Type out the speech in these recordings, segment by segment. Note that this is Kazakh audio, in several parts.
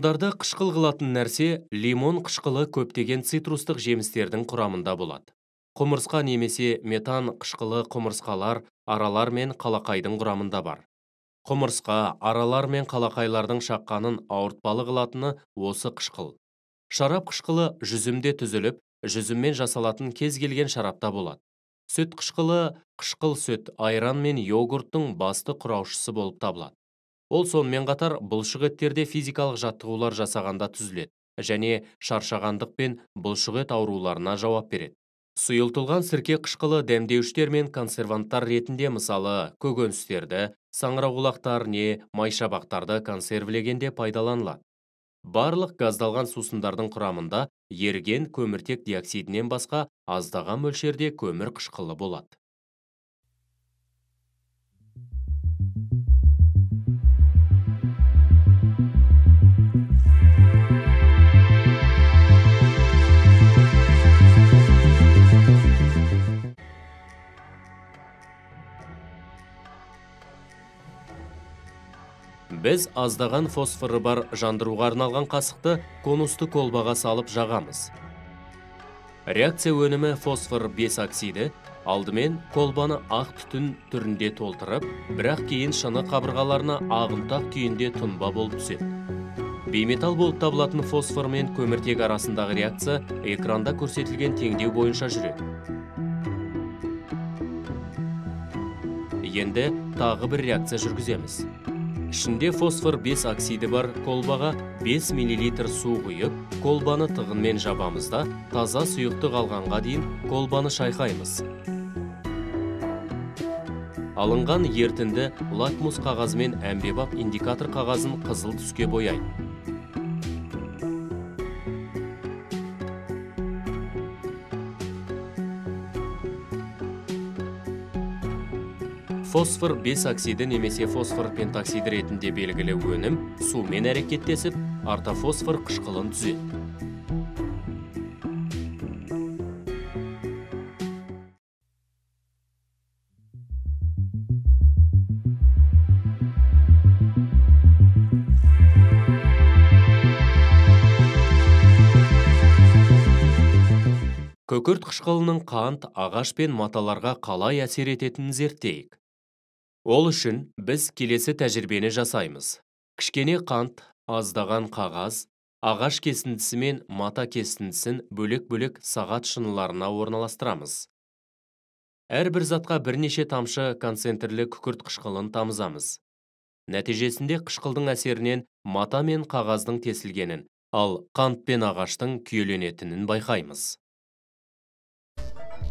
Адамдарды қышқыл қылатын нәрсе лимон қышқылы көптеген цитрустық жемістердің құрамында болады. Құмырсқа немесе метан қышқылы құмырсқалар, аралар мен қалақайдың құрамында бар. Құмырсқа, аралар мен қалақайлардың шаққанын ауыртпалы қылатыны осы қышқыл. Шарап қышқылы жүзімде түзіліп, жүзіммен жасалатын кез келген шарапта болады. Сүт қышқылы қышқыл сүт, айран мен йогурттың басты құраушысы болып табылады. Ол сонымен қатар бұлшық еттерде физикалық жаттығулар жасағанда түзіледі және шаршағандық пен бұлшық ет ауруларына жауап береді. Сұйылтылған сірке қышқылы дәмдеуіштер мен консерванттар ретінде мысалы көкөністерді, саңырауқұлақтар не майшабақтарды консервілегенде пайдаланылады. Барлық газдалған сусындардың құрамында еріген көміртек диоксидінен басқа аздаған мөлшерде көмір қышқылы болады. Біз аздаған фосфоры бар жандыруға арналған қасықты конусты колбаға салып жағамыз. Реакция өнімі фосфор 5 оксиді алдымен колбаны ақ түтін түрінде толтырып, бірақ кейін шыны қабырғаларына ағымтақ күйінде тұнба болып түседі. Бейметалл болып табылатын фосфор мен көміртек арасындағы реакция экранда көрсетілген теңдеу бойынша жүреді. Енді тағы бір реакция жүргіземіз. Ішінде фосфор 5 оксиді бар колбаға 5 мл су құйып, колбаны тығынмен жабамыз да, таза сұйықтық алғанға дейін колбаны шайқаймыз. Алынған ертінді лакмус қағазымен әмбебап индикатор қағазын қызыл түске бояйды. Фосфор 5 оксиді немесе фосфор пентоксиді ретінде белгілі өнім сумен әрекеттесіп, ортофосфор қышқылын түзеді. Көкірт қышқылының қант, ағаш пен маталарға қалай әсер ететінін зерттейік. Ол үшін біз келесі тәжірибені жасаймыз. Кішкене қант, аздаған қағаз, ағаш кесіндісі мен мата кесіндісін бөлек-бөлек сағат шыныларына орналастырамыз. Әрбір затқа бірнеше тамшы концентрлі күкірт қышқылын тамызамыз. Нәтижесінде қышқылдың әсерінен мата мен қағаздың тесілгенін, ал қант пен ағаштың күйеленетінін байқаймыз.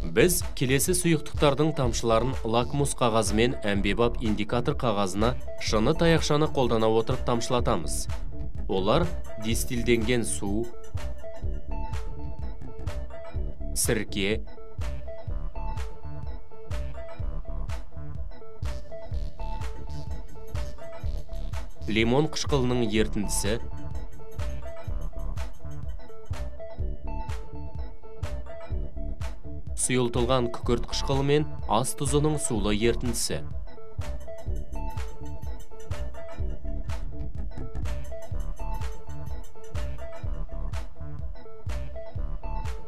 Біз келесі сұйықтықтардың тамшыларын лакмус қағазы мен әмбебап индикатор қағазына шыны таяқшаны қолдана отырып тамшылатамыз. Олар дистилденген су, сірке, лимон қышқылының ертіндісі, сұйылтылған күкірт қышқылы мен ас тұзының сулы ертіндісі.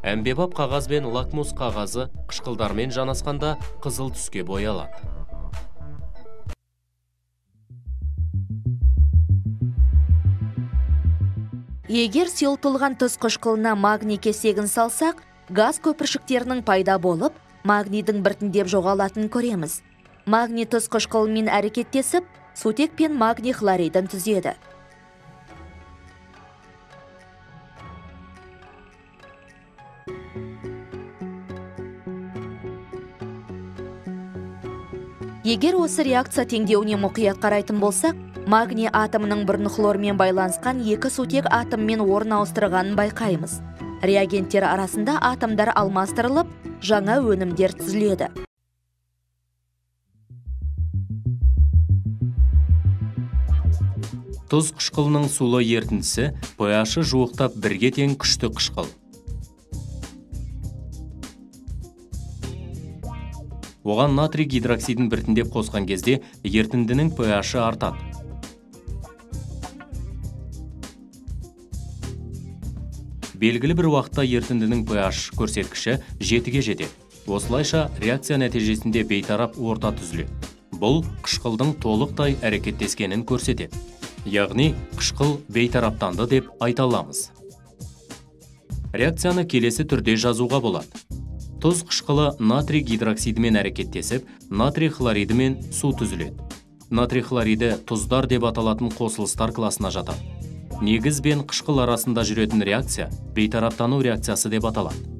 Әмбебап қағаз бен лакмус қағазы қышқылдармен жанасқанда қызыл түске боялады. Егер сұйылтылған тұз қышқылына магний кесегін салсақ, газ көпіршіктерінің пайда болып, магнийдің біртіндеп жоғалатынын көреміз. Магний тұз қышқылымен әрекеттесіп, сутек пен магний хлоридін түзеді. Егер осы реакция теңдеуіне мұқият қарайтын болсақ, магний атомының бұрын хлормен байланысқан екі сутек атоммен орын ауыстырғанын байқаймыз. Реагенттер арасында атомдар алмастырылып, жаңа өнімдер түзіледі. Тұз қышқылының сулы ертіндісі pH-ы жуықтап бірге тең күшті қышқыл. Оған натрий гидроксидін біртіндеп қосқан кезде ертіндінің pH-ы артады. белгілі бір уақытта ерітіндінің pH көрсеткіші 7-ге жетеді. Осылайша реакция нәтижесінде бейтарап орта түзіледі. Бұл қышқылдың толықтай әрекеттескенін көрсетеді. Яғни, қышқыл бейтараптанды деп айта аламыз. Реакцияны келесі түрде жазуға болады. Тұз қышқылы натрий гидроксидімен әрекеттесіп, натрий хлоридімен су түзіледі. Натрий хлориді тұздар деп аталатын қосылыстар класына жатады. Негіз бен қышқыл арасында жүретін реакция бейтараптану реакциясы деп аталады.